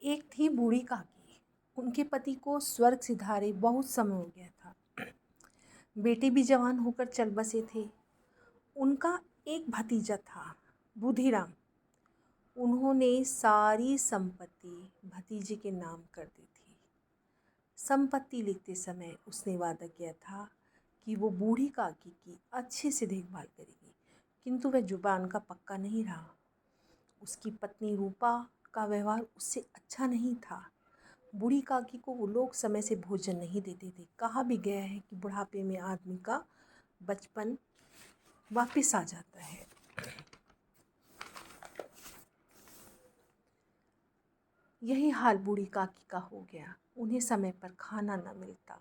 एक थी बूढ़ी काकी। उनके पति को स्वर्ग सिधारे बहुत समय हो गया था। बेटे भी जवान होकर चल बसे थे। उनका एक भतीजा था, बुधिराम। उन्होंने सारी संपत्ति भतीजे के नाम कर दी थी। संपत्ति लिखते समय उसने वादा किया था कि वो बूढ़ी काकी की अच्छे से देखभाल करेगी, किंतु वह जुबान का पक्का नहीं रहा। उसकी पत्नी रूपा का व्यवहार उससे अच्छा नहीं था। बूढ़ी काकी को वो लोग समय से भोजन नहीं देते थे। कहा भी गया है कि बुढ़ापे में आदमी का बचपन वापस आ जाता है। यही हाल बूढ़ी काकी का हो गया। उन्हें समय पर खाना न मिलता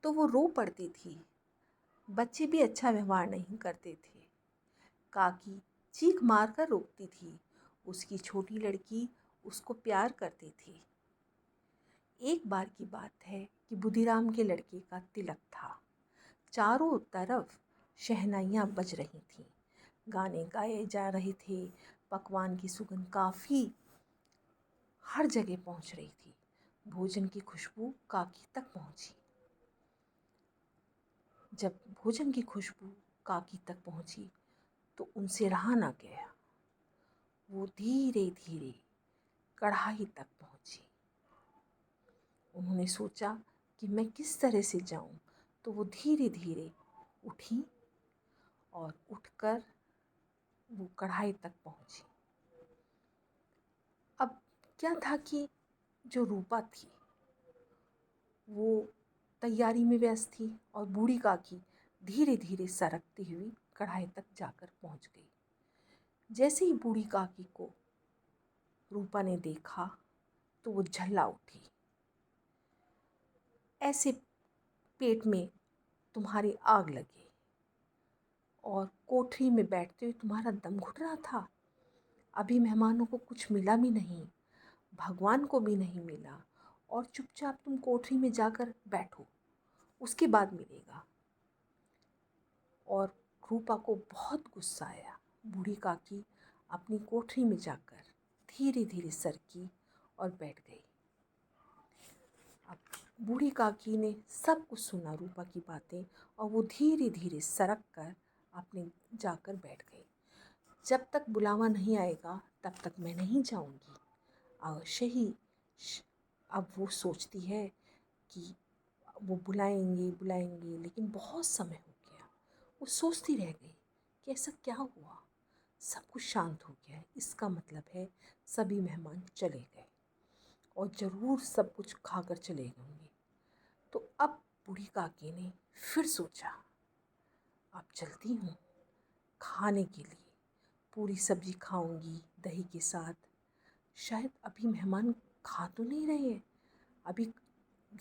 तो वो रो पड़ती थी। बच्चे भी अच्छा व्यवहार नहीं करते थे। काकी चीख मार कर रोकती थी। उसकी छोटी लड़की उसको प्यार करती थी। एक बार की बात है कि बुधिराम के लड़के का तिलक था। चारों तरफ शहनाइयाँ बज रही थीं, गाने गाए जा रहे थे। पकवान की सुगंध काफ़ी हर जगह पहुंच रही थी। भोजन की खुशबू काकी तक पहुंची। जब भोजन की खुशबू काकी तक पहुंची तो उनसे रहा ना गया। वो धीरे धीरे कढ़ाई तक पहुंची। उन्होंने सोचा कि मैं किस तरह से जाऊं, तो वो धीरे धीरे उठी और उठकर वो कढ़ाई तक पहुंची। अब क्या था कि जो रूपा थी वो तैयारी में व्यस्त थी और बूढ़ी काकी धीरे धीरे सरकती हुई कढ़ाई तक जाकर पहुंच गई। जैसे ही बूढ़ी काकी को रूपा ने देखा तो वो झल्ला उठी। ऐसे पेट में तुम्हारी आग लगी और कोठरी में बैठते हुए तुम्हारा दम घुट रहा था। अभी मेहमानों को कुछ मिला भी नहीं, भगवान को भी नहीं मिला, और चुपचाप तुम कोठरी में जाकर बैठो, उसके बाद मिलेगा। और रूपा को बहुत गुस्सा आया। बूढ़ी काकी अपनी कोठरी में जाकर धीरे धीरे सरकी और बैठ गई। अब बूढ़ी काकी ने सब कुछ सुना, रूपा की बातें, और वो धीरे धीरे सरक कर अपने जाकर बैठ गई। जब तक बुलावा नहीं आएगा तब तक मैं नहीं जाऊंगी। अवश्य ही अब वो सोचती है कि वो बुलाएंगे बुलाएंगे, लेकिन बहुत समय हो गया। वो सोचती रह गई कि ऐसा क्या हुआ। सब कुछ शांत हो गया है, इसका मतलब है सभी मेहमान चले गए और ज़रूर सब कुछ खाकर चले होंगे। तो अब बूढ़ी काकी ने फिर सोचा, अब चलती हूँ खाने के लिए। पूरी सब्जी खाऊंगी दही के साथ। शायद अभी मेहमान खा तो नहीं रहे हैं। अभी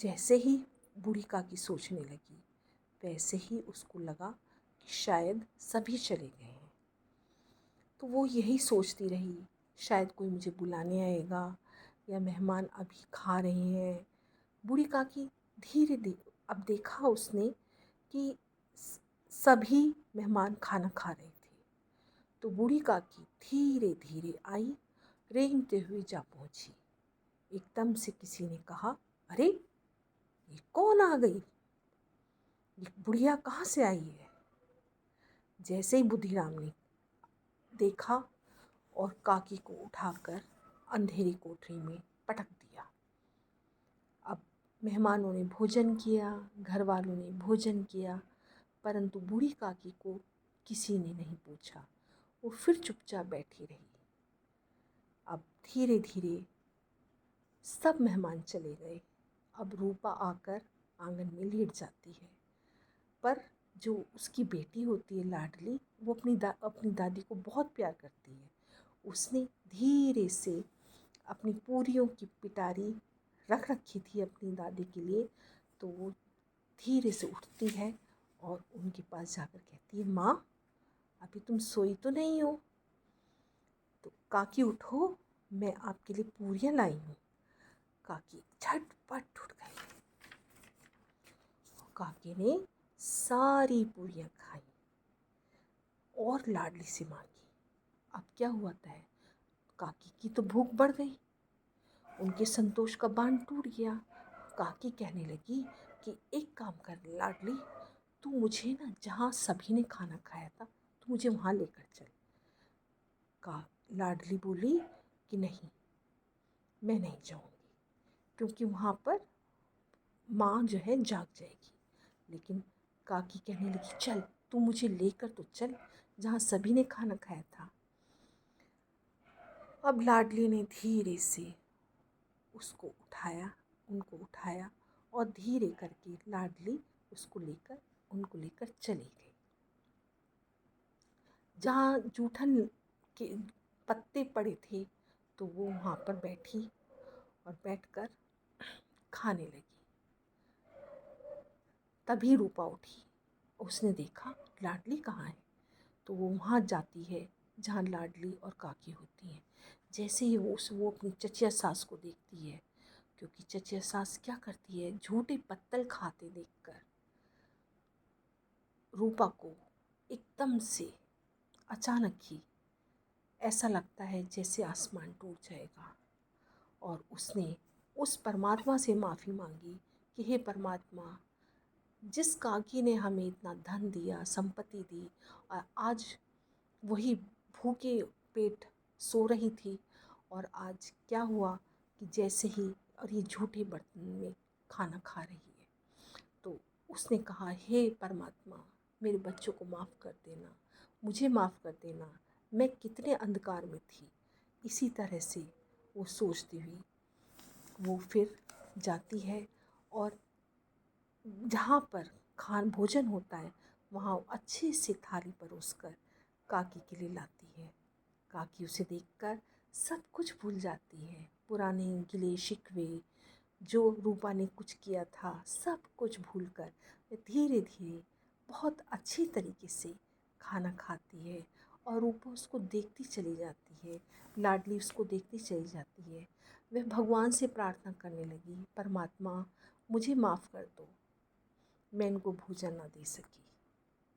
जैसे ही बूढ़ी काकी सोचने लगी, वैसे ही उसको लगा कि शायद सभी चले गए हैं। तो वो यही सोचती रही, शायद कोई मुझे बुलाने आएगा या मेहमान अभी खा रहे हैं। बूढ़ी काकी धीरे धीरे अब देखा उसने कि सभी मेहमान खाना खा रहे थे। तो बूढ़ी काकी धीरे धीरे आई, रेंगते हुए जा पहुंची। एकदम से किसी ने कहा, अरे ये कौन आ गई, ये बुढ़िया कहाँ से आई है। जैसे ही बुधिराम ने देखा और काकी को उठाकर अंधेरी कोठरी में पटक दिया। अब मेहमानों ने भोजन किया, घर वालों ने भोजन किया, परंतु बूढ़ी काकी को किसी ने नहीं पूछा। वो फिर चुपचाप बैठी रही। अब धीरे धीरे सब मेहमान चले गए। अब रूपा आकर आंगन में लेट जाती है, पर जो उसकी बेटी होती है लाडली, वो अपनी दादी को बहुत प्यार करती है। उसने धीरे से अपनी पूरियों की पिटारी रख रखी थी अपनी दादी के लिए। तो वो धीरे से उठती है और उनके पास जाकर कहती है, माँ अभी तुम सोई तो नहीं हो। तो काकी उठो, मैं आपके लिए पूरियाँ लाई हूँ। काकी झटपट उठ गई। काकी ने सारी पूरियाँ खाई और लाडली से मांगी। अब क्या हुआ था, काकी की तो भूख बढ़ गई। उनके संतोष का बांध टूट गया। काकी कहने लगी कि एक काम कर लाडली, तू मुझे ना जहाँ सभी ने खाना खाया था तू मुझे वहाँ लेकर चल। का लाडली बोली कि नहीं, मैं नहीं जाऊँगी, क्योंकि वहाँ पर माँ जो है जाग जाएगी। लेकिन काकी कहने लगी चल, तू मुझे लेकर तो चल जहाँ सभी ने खाना खाया था। अब लाडली ने धीरे से उसको उठाया, उनको उठाया और धीरे करके लाडली उनको लेकर चली गई। जहाँ जूठन के पत्ते पड़े थे तो वो वहाँ पर बैठी और बैठकर खाने लगी। तभी रूपा उठी, उसने देखा लाडली कहाँ है, तो वो वहाँ जाती है जहाँ लाडली और काकी होती हैं। जैसे ही वो अपनी चचिया सास को देखती है, क्योंकि चचिया सास क्या करती है, झूठे पत्तल खाते देखकर रूपा को एकदम से अचानक ही ऐसा लगता है जैसे आसमान टूट जाएगा। और उसने उस परमात्मा से माफ़ी मांगी कि हे परमात्मा, जिस काकी ने हमें इतना धन दिया, संपत्ति दी, और आज वही भूखे पेट सो रही थी, और आज क्या हुआ कि जैसे ही और ये झूठे बर्तन में खाना खा रही है। तो उसने कहा हे परमात्मा, मेरे बच्चों को माफ़ कर देना, मुझे माफ़ कर देना, मैं कितने अंधकार में थी। इसी तरह से वो सोचती हुई वो फिर जाती है और जहाँ पर भोजन होता है वहाँ अच्छे से थाली परोसकर काकी के लिए लाती है। काकी उसे देखकर सब कुछ भूल जाती है, पुराने गिले शिकवे, जो रूपा ने कुछ किया था, सब कुछ भूलकर धीरे धीरे बहुत अच्छी तरीके से खाना खाती है। और रूपा उसको देखती चली जाती है, लाडली उसको देखती चली जाती है। वह भगवान से प्रार्थना करने लगी, परमात्मा मुझे माफ़ कर दो, मैं इनको भोजन ना दे सकी।